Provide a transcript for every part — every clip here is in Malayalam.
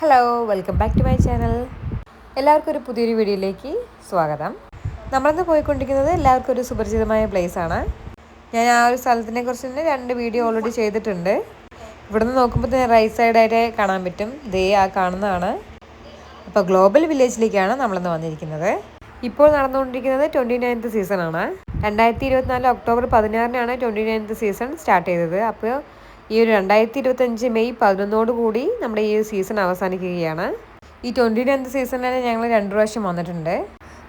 Hello, welcome back to my channel. എല്ലാവർക്കും ഒരു പുതിയൊരു വീഡിയോയിലേക്ക് സ്വാഗതം. നമ്മളിന്ന് പോയിക്കൊണ്ടിരിക്കുന്നത് എല്ലാവർക്കും ഒരു സുപരിചിതമായ പ്ലേസാണ്. ഞാൻ ആ ഒരു സ്ഥലത്തിനെ കുറിച്ച് തന്നെ 2 വീഡിയോ ഓൾറെഡി ചെയ്തിട്ടുണ്ട്. ഇവിടുന്ന് നോക്കുമ്പോൾ തന്നെ റൈറ്റ് സൈഡായിട്ട് കാണാൻ പറ്റും. ദേ ആ കാണുന്നതാണ്. അപ്പോൾ ഗ്ലോബൽ വില്ലേജിലേക്കാണ് നമ്മളിന്ന് വന്നിരിക്കുന്നത്. ഇപ്പോൾ നടന്നുകൊണ്ടിരിക്കുന്നത് 29th സീസണാണ്. 2024 ഒക്ടോബർ 16-നാണ് 29th സീസൺ സ്റ്റാർട്ട് ചെയ്തത്. അപ്പോൾ ഈ ഒരു 2025 മെയ് 11 കൂടി നമ്മുടെ ഈ സീസൺ അവസാനിക്കുകയാണ്. ഈ 29th സീസണിൽ ഞങ്ങൾ 2 പ്രാവശ്യം വന്നിട്ടുണ്ട്.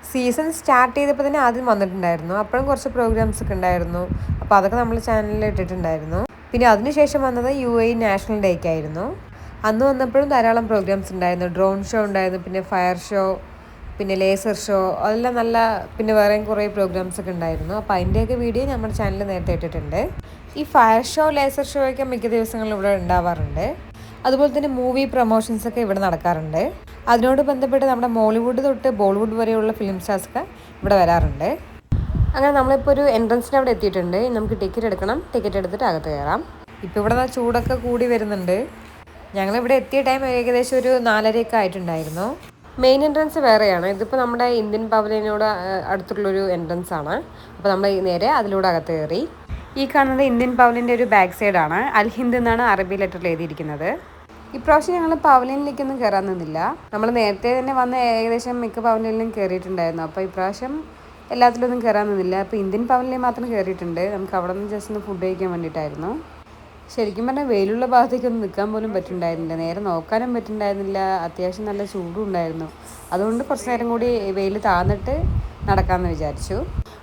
സീസൺ സ്റ്റാർട്ട് ചെയ്തപ്പോൾ തന്നെ ആദ്യം വന്നിട്ടുണ്ടായിരുന്നു. അപ്പോഴും കുറച്ച് പ്രോഗ്രാംസ് ഒക്കെ ഉണ്ടായിരുന്നു. അപ്പോൾ അതൊക്കെ നമ്മൾ ചാനലിൽ ഇട്ടിട്ടുണ്ടായിരുന്നു. പിന്നെ അതിനുശേഷം വന്നത് UAE നാഷണൽ ഡേക്കായിരുന്നു. അന്ന് വന്നപ്പോഴും ധാരാളം പ്രോഗ്രാംസ് ഉണ്ടായിരുന്നു. ഡ്രോൺ ഷോ ഉണ്ടായിരുന്നു, പിന്നെ ഫയർ ഷോ, പിന്നെ ലേസർ ഷോ, അതെല്ലാം നല്ല, പിന്നെ വേറെയും കുറേ പ്രോഗ്രാംസ് ഒക്കെ ഉണ്ടായിരുന്നു. അപ്പോൾ അതിൻ്റെയൊക്കെ വീഡിയോ നമ്മുടെ ചാനലിൽ നേരത്തെ ഇട്ടിട്ടുണ്ട്. ഈ ഫയർ ഷോ, ലേസർ ഷോ ഒക്കെ മിക്ക ദിവസങ്ങളിലും ഇവിടെ ഉണ്ടാവാറുണ്ട്. അതുപോലെ തന്നെ മൂവി പ്രൊമോഷൻസ് ഒക്കെ ഇവിടെ നടക്കാറുണ്ട്. അതിനോട് ബന്ധപ്പെട്ട് നമ്മുടെ മോളിവുഡ് തൊട്ട് ബോളിവുഡ് വരെയുള്ള ഫിലിം സ്റ്റാർസൊക്കെ ഇവിടെ വരാറുണ്ട്. അങ്ങനെ നമ്മളിപ്പോൾ ഒരു എൻട്രൻസിൻ്റെ അവിടെ എത്തിയിട്ടുണ്ട്. നമുക്ക് ടിക്കറ്റ് എടുക്കണം. ടിക്കറ്റ് എടുത്തിട്ട് അകത്ത് കയറാം. ഇപ്പോൾ ഇവിടെ ചൂടൊക്കെ കൂടി വരുന്നുണ്ട്. ഞങ്ങളിവിടെ എത്തിയ ടൈം ഏകദേശം ഒരു 4:30 ആയിട്ടുണ്ടായിരുന്നു. മെയിൻ എൻട്രൻസ് വേറെയാണ്. ഇതിപ്പോൾ നമ്മുടെ ഇന്ത്യൻ പവലിയനോട് അടുത്തുള്ളൊരു എൻട്രൻസ് ആണ്. അപ്പോൾ നമ്മൾ നേരെ അതിലൂടെ അകത്ത് കയറി. ഈ കാണുന്നത് ഇന്ത്യൻ പവലിയൻ്റെ ഒരു ബാക്ക് സൈഡാണ്. അൽ ഹിന്ദ് എന്നാണ് അറബി ലെറ്ററിൽ എഴുതിയിരിക്കുന്നത്. ഇപ്രാവശ്യം ഞങ്ങൾ പവലിയനിലേക്കൊന്നും കയറാൻ നിന്നില്ല. നമ്മൾ നേരത്തെ തന്നെ വന്ന് ഏകദേശം മിക്ക പവലിയനിലും കയറിയിട്ടുണ്ടായിരുന്നു. അപ്പോൾ ഇപ്രാവശ്യം എല്ലാത്തിലൊന്നും കയറാൻ നിന്നില്ല. അപ്പോൾ ഇന്ത്യൻ പവലിയൻ മാത്രം കയറിയിട്ടുണ്ട്. നമുക്ക് അവിടെ നിന്ന് ജസ്റ്റ് ഒന്ന് ഫുഡ് കഴിക്കാൻ വേണ്ടിയിട്ടായിരുന്നു. ശരിക്കും പറഞ്ഞാൽ വെയിലുള്ള ഭാഗത്തേക്കൊന്നും നിൽക്കാൻ പോലും പറ്റുന്നുണ്ടായിരുന്നില്ല. നേരെ നോക്കാനും പറ്റുന്നുണ്ടായിരുന്നില്ല. അത്യാവശ്യം നല്ല ചൂടും ഉണ്ടായിരുന്നു. അതുകൊണ്ട് കുറച്ച് നേരം കൂടി വെയിൽ താന്നിട്ട് നടക്കാമെന്ന് വിചാരിച്ചു.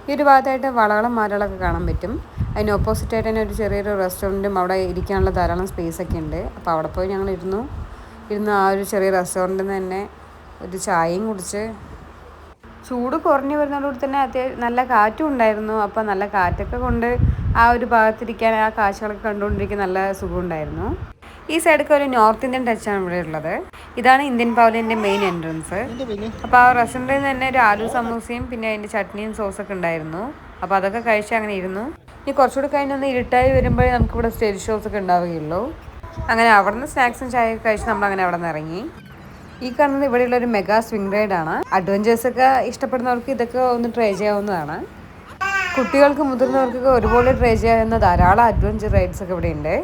ഈ ഒരു ഭാഗത്തായിട്ട് വളകളും മാലകളൊക്കെ കാണാൻ പറ്റും. അതിന് ഓപ്പോസിറ്റായിട്ട് തന്നെ ഒരു ചെറിയൊരു റെസ്റ്റോറൻറ്റും അവിടെ ഇരിക്കാനുള്ള ധാരാളം സ്പേസൊക്കെ ഉണ്ട്. അപ്പോൾ അവിടെ പോയി ഞങ്ങൾ ഇരുന്ന് ആ ഒരു ചെറിയ റെസ്റ്റോറൻറ്റിൽ നിന്ന് തന്നെ ഒരു ചായയും കുടിച്ച്, ചൂട് കുറഞ്ഞു വരുന്നതോടുകൂടി തന്നെ നല്ല കാറ്റും ഉണ്ടായിരുന്നു. അപ്പോൾ നല്ല കാറ്റൊക്കെ കൊണ്ട് ആ ഒരു ഭാഗത്തിരിക്കാൻ, ആ കാഴ്ചകളൊക്കെ കണ്ടുകൊണ്ടിരിക്കാൻ നല്ല സുഖമുണ്ടായിരുന്നു. ഈ സൈഡൊക്കെ ഒരു നോർത്ത് ഇന്ത്യൻ ടച്ചാണ് ഇവിടെ ഉള്ളത്. ഇതാണ് ഇന്ത്യൻ പവലിയൻ്റെ മെയിൻ എൻട്രൻസ്. അപ്പോൾ ആ റെസ്റ്റോറൻറ്റിൽ നിന്ന് തന്നെ ഒരു ആലു സമൂസയും പിന്നെ അതിൻ്റെ ചട്നിയും സോസൊക്കെ ഉണ്ടായിരുന്നു. അപ്പോൾ അതൊക്കെ കഴിച്ച് അങ്ങനെ ഇരുന്നു. ഇനി കുറച്ചുകൂടി കഴിഞ്ഞൊന്ന് ഇരുട്ടായി വരുമ്പോഴേ നമുക്കിവിടെ സ്റ്റേജ് ഷോസ് ഒക്കെ ഉണ്ടാവുകയുള്ളൂ. അങ്ങനെ അവിടെ നിന്ന് സ്നാക്സും ചായയൊക്കെ കഴിച്ച് നമ്മളങ്ങനെ അവിടെ നിന്ന് ഇറങ്ങി. ഈ കാണുന്നത് ഇവിടെയുള്ളൊരു മെഗാ സ്വിംഗ് റൈഡാണ്. അഡ്വഞ്ചേഴ്സൊക്കെ ഇഷ്ടപ്പെടുന്നവർക്ക് ഇതൊക്കെ ഒന്ന് ട്രൈ ചെയ്യാവുന്നതാണ്. കുട്ടികൾക്ക് മുതിർന്നവർക്കൊക്കെ ഒരുപോലെ ട്രൈ ചെയ്യാവുന്ന ധാരാളം അഡ്വഞ്ചർ റൈഡ്സ് ഒക്കെ ഇവിടെ ഉണ്ട്.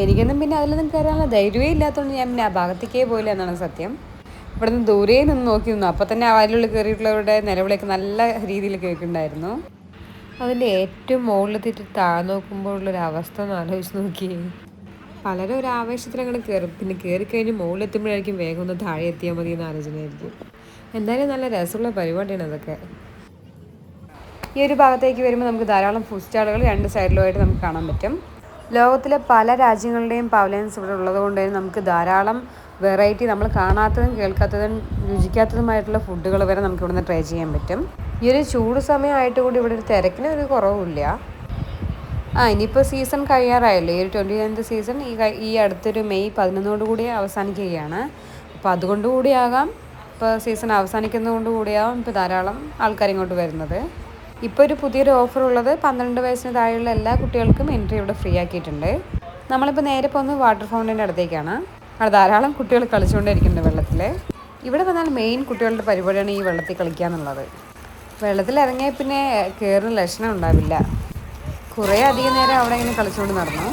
എനിക്കൊന്നും പിന്നെ അതിലൊന്നും കയറാനുള്ള ധൈര്യമേ ഇല്ലാത്തതുകൊണ്ട് ഞാൻ പിന്നെ ആ ഭാഗത്തേക്കേ പോയില്ല എന്നാണ് സത്യം. ഇവിടെ നിന്ന് ദൂരെ നിന്ന് നോക്കി നിന്നു. അപ്പോൾ തന്നെ അതിനുള്ളിൽ കയറിയിട്ടുള്ളവരുടെ നിലവിളിയൊക്കെ നല്ല രീതിയിൽ കേൾക്കുന്നുണ്ടായിരുന്നു. അതിൻ്റെ ഏറ്റവും മുകളിലെത്തിയിട്ട് താഴെ നോക്കുമ്പോഴുള്ളൊരു അവസ്ഥ ഒന്ന് ആലോചിച്ച് നോക്കിയേ. പലരും ഒരു ആവേശത്തിൽ അങ്ങനെ കയറും. പിന്നെ കയറിക്കഴിഞ്ഞ് മുകളിലെത്തുമ്പോഴായിരിക്കും വേഗം ഒന്ന് താഴെ എത്തിയാൽ മതി എന്ന് ആലോചനയായിരിക്കും. എന്തായാലും നല്ല രസമുള്ള പരിപാടിയാണ് അതൊക്കെ. ഈ ഒരു ഭാഗത്തേക്ക് വരുമ്പോൾ നമുക്ക് ധാരാളം ഫുഡ് സ്റ്റാളുകൾ 2 സൈഡിലുമായിട്ട് നമുക്ക് കാണാൻ പറ്റും. ലോകത്തിലെ പല രാജ്യങ്ങളുടെയും പവലിയൻസ് ഇവിടെ ഉള്ളത് കൊണ്ട് തന്നെ നമുക്ക് ധാരാളം വെറൈറ്റി, നമ്മൾ കാണാത്തതും കേൾക്കാത്തതും രുചിക്കാത്തതുമായിട്ടുള്ള ഫുഡുകൾ വരെ നമുക്ക് ഇവിടുന്ന് ട്രൈ ചെയ്യാൻ പറ്റും. ഈ ഒരു ചൂട് സമയമായിട്ട് കൂടി ഇവിടെ ഒരു തിരക്കിന് ഒരു കുറവുമില്ല. ഇനിയിപ്പോൾ സീസൺ കഴിയാറായല്ലോ. ഈ ഒരു 29th സീസൺ ഈ അടുത്തൊരു മെയ് 11 കൂടി അവസാനിക്കുകയാണ്. അപ്പോൾ അതുകൊണ്ട് കൂടിയാകാം, ഇപ്പോൾ സീസൺ അവസാനിക്കുന്നതുകൊണ്ട് കൂടിയാകും ഇപ്പോൾ ധാരാളം ആൾക്കാർ ഇങ്ങോട്ട് വരുന്നത്. ഇപ്പോൾ ഒരു പുതിയൊരു ഓഫർ ഉള്ളത് 12 വയസ്സിന് താഴെയുള്ള എല്ലാ കുട്ടികൾക്കും എൻട്രി ഇവിടെ ഫ്രീ ആക്കിയിട്ടുണ്ട്. നമ്മളിപ്പോൾ നേരെ പോകുന്നത് വാട്ടർ ഫൗണ്ടൻ്റെ അടുത്തേക്കാണ്. അവിടെ ധാരാളം കുട്ടികൾ കളിച്ചുകൊണ്ടിരിക്കുന്നുണ്ട് വെള്ളത്തിൽ. ഇവിടെ വന്നാൽ മെയിൻ കുട്ടികളുടെ പരിപാടിയാണ് ഈ വെള്ളത്തിൽ കളിക്കുക എന്നുള്ളത്. വെള്ളത്തിൽ ഇറങ്ങിയാൽ പിന്നെ കയറുന്ന ലക്ഷണം ഉണ്ടാവില്ല. കുറേ അധികം നേരം അവിടെ ഇങ്ങനെ കളിച്ചുകൊണ്ട് നടന്നു.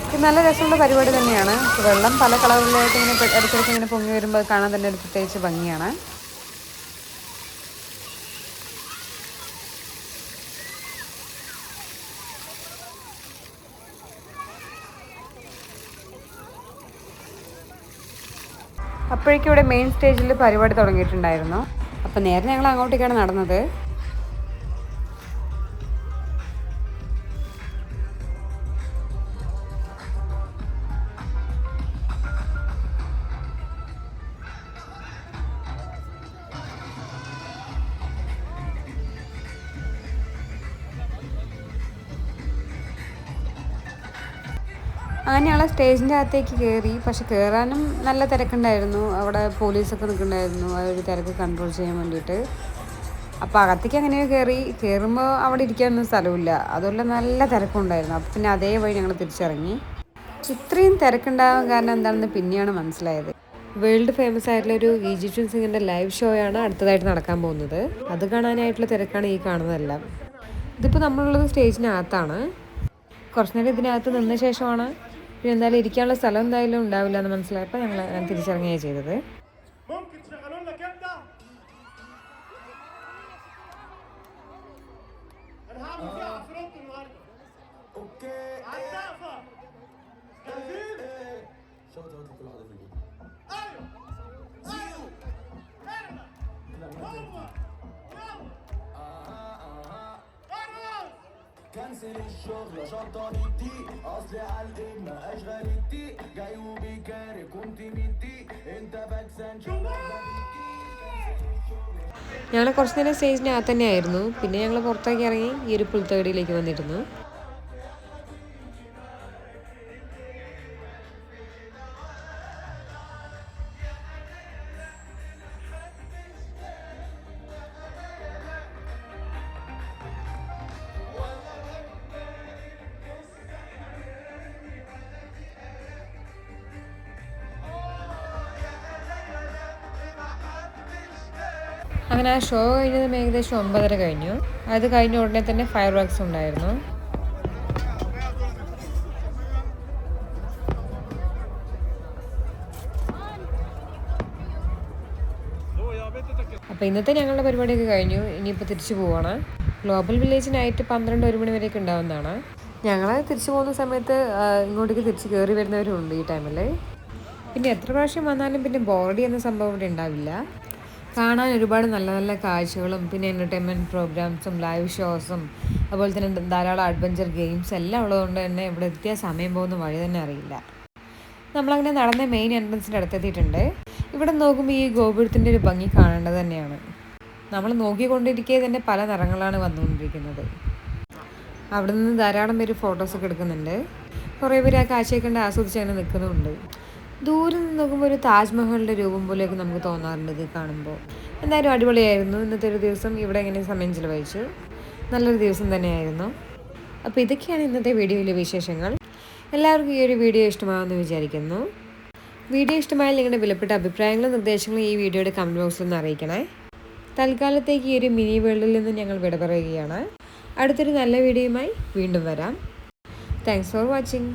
ഇത് നല്ല രസമുള്ള പരിപാടി തന്നെയാണ്. വെള്ളം പല കളറിലായിട്ട് ഇങ്ങനെ ഇടയ്ക്കിടയ്ക്ക് ഇങ്ങനെ പൊങ്ങി വരുമ്പോൾ കാണാൻ തന്നെ ഒരു പ്രത്യേകിച്ച് ഭംഗിയാണ്. അപ്പോഴേക്കും ഇവിടെ മെയിൻ സ്റ്റേജിൽ പരിപാടി തുടങ്ങിയിട്ടുണ്ടായിരുന്നു. അപ്പോൾ നേരെ ഞങ്ങൾ അങ്ങോട്ടേക്കാണ് നടന്നത്. അങ്ങനെ ഞങ്ങൾ സ്റ്റേജിൻ്റെ അകത്തേക്ക് കയറി. പക്ഷെ കയറാനും നല്ല തിരക്കുണ്ടായിരുന്നു. അവിടെ പോലീസൊക്കെ നിൽക്കുന്നുണ്ടായിരുന്നു ആ ഒരു തിരക്ക് കൺട്രോൾ ചെയ്യാൻ വേണ്ടിയിട്ട്. അപ്പോൾ അകത്തേക്ക് അങ്ങനെയോ കയറുമ്പോൾ അവിടെ ഇരിക്കാനൊന്നും സ്ഥലമില്ല. അതുപോലെ നല്ല തിരക്കുണ്ടായിരുന്നു. അപ്പോൾ പിന്നെ അതേ വഴി ഞങ്ങൾ തിരിച്ചിറങ്ങി. ഇത്രയും തിരക്കുണ്ടാകാൻ കാരണം എന്താണെന്ന് പിന്നെയാണ് മനസ്സിലായത്. വേൾഡ് ഫേമസ് ആയിട്ടുള്ളൊരു ഈജിപ്ഷ്യൻ സിംഗറിൻ്റെ ലൈവ് ഷോയാണ് അടുത്തതായിട്ട് നടക്കാൻ പോകുന്നത്. അത് കാണാനായിട്ടുള്ള തിരക്കാണ് ഈ കാണുന്നതെല്ലാം. ഇതിപ്പോൾ നമ്മളുള്ളത് സ്റ്റേജിനകത്താണ്. കുറച്ച് നേരം ഇതിനകത്ത് നിന്ന ശേഷമാണ് പിന്നെ എന്തായാലും ഇരിക്കാനുള്ള സ്ഥലം എന്തായാലും ഉണ്ടാവില്ല എന്ന് മനസ്സിലായപ്പോൾ ഞങ്ങൾ തിരിച്ചിറങ്ങുകയാണ് ചെയ്തത്. كنسل الشغل شطاني الدقيق اصلي عالقمة اشغل الدقيق جاي وبيكاري كنت مدي انت بكسان ഞങ്ങൾ കുറച്ച് നേരം സ്റ്റേജിനകത്ത് തന്നെയായിരുന്നു. പിന്നെ ഞങ്ങൾ പുറത്തേക്ക് ഇറങ്ങി ഈ ഒരു പുൽത്തകടിയിലേക്ക് വന്നിരുന്നു. അങ്ങനെ ആ ഷോ കഴിഞ്ഞത് ഏകദേശം 9:30 കഴിഞ്ഞു. അത് കഴിഞ്ഞ ഉടനെ തന്നെ ഫയർ വർക്ക്സ് ഉണ്ടായിരുന്നു. അപ്പോൾ ഇന്നത്തെ ഞങ്ങളുടെ പരിപാടിയൊക്കെ കഴിഞ്ഞു. ഇനിയിപ്പോൾ തിരിച്ചു പോവാണ്. ഗ്ലോബൽ വില്ലേജ് നൈറ്റ് 12-1 മണി വരെയൊക്കെ ഉണ്ടാവുന്നതാണ്. ഞങ്ങൾ തിരിച്ചു പോകുന്ന സമയത്ത് ഇങ്ങോട്ടേക്ക് തിരിച്ച് കയറി വരുന്നവരുണ്ട് ഈ ടൈമിൽ. പിന്നെ എത്ര പ്രാവശ്യം വന്നാലും പിന്നെ ബോറടി എന്ന സംഭവം ഇവിടെ ഉണ്ടാവില്ല. കാണാൻ ഒരുപാട് നല്ല നല്ല കാഴ്ചകളും പിന്നെ എൻ്റർടൈൻമെൻറ്റ് പ്രോഗ്രാംസും ലൈവ് ഷോസും അതുപോലെ തന്നെ ധാരാളം അഡ്വഞ്ചർ ഗെയിംസ് എല്ലാം ഉള്ളതുകൊണ്ട് തന്നെ ഇവിടെ എത്തിയ സമയം പോകുന്ന വഴി തന്നെ അറിയില്ല. നമ്മളങ്ങനെ നടന്ന മെയിൻ എൻട്രൻസിൻ്റെ അടുത്തെത്തിയിട്ടുണ്ട്. ഇവിടെ നോക്കുമ്പോൾ ഈ ഗോപുരത്തിൻ്റെ ഒരു ഭംഗി കാണേണ്ടത് തന്നെയാണ്. നമ്മൾ നോക്കിക്കൊണ്ടിരിക്കെ തന്നെ പല നിറങ്ങളാണ് വന്നുകൊണ്ടിരിക്കുന്നത്. അവിടെ നിന്ന് ധാരാളം പേര് ഫോട്ടോസൊക്കെ എടുക്കുന്നുണ്ട്. കുറേ പേര് ആ കാഴ്ചയൊക്കെ കണ്ട് ആസ്വദിച്ച് അങ്ങനെ നിൽക്കുന്നുമുണ്ട്. ദൂരെ നിന്ന് നോക്കുമ്പോൾ ഒരു താജ്മഹലിൻ്റെ രൂപം പോലെയൊക്കെ നമുക്ക് തോന്നാറുണ്ട് ഇത് കാണുമ്പോൾ. എന്തായാലും അടിപൊളിയായിരുന്നു. ഇന്നത്തെ ഒരു ദിവസം ഇവിടെ എങ്ങനെ സമയം ചിലവഴിച്ചു. നല്ലൊരു ദിവസം തന്നെയായിരുന്നു. അപ്പോൾ ഇതൊക്കെയാണ് ഇന്നത്തെ വീഡിയോയിലെ വിശേഷങ്ങൾ. എല്ലാവർക്കും ഈ ഒരു വീഡിയോ ഇഷ്ടമാകുമെന്ന് വിചാരിക്കുന്നു. വീഡിയോ ഇഷ്ടമായാൽ നിങ്ങളുടെ വിലപ്പെട്ട അഭിപ്രായങ്ങളും നിർദ്ദേശങ്ങളും ഈ വീഡിയോയുടെ കമൻറ്റ് ബോക്സിൽ നിന്ന് അറിയിക്കണേ. തൽക്കാലത്തേക്ക് ഈ ഒരു മിനി വേൾഡിൽ നിന്ന് ഞങ്ങൾ വിട പറയുകയാണ്. അടുത്തൊരു നല്ല വീഡിയോയുമായി വീണ്ടും വരാം. Thanks for watching.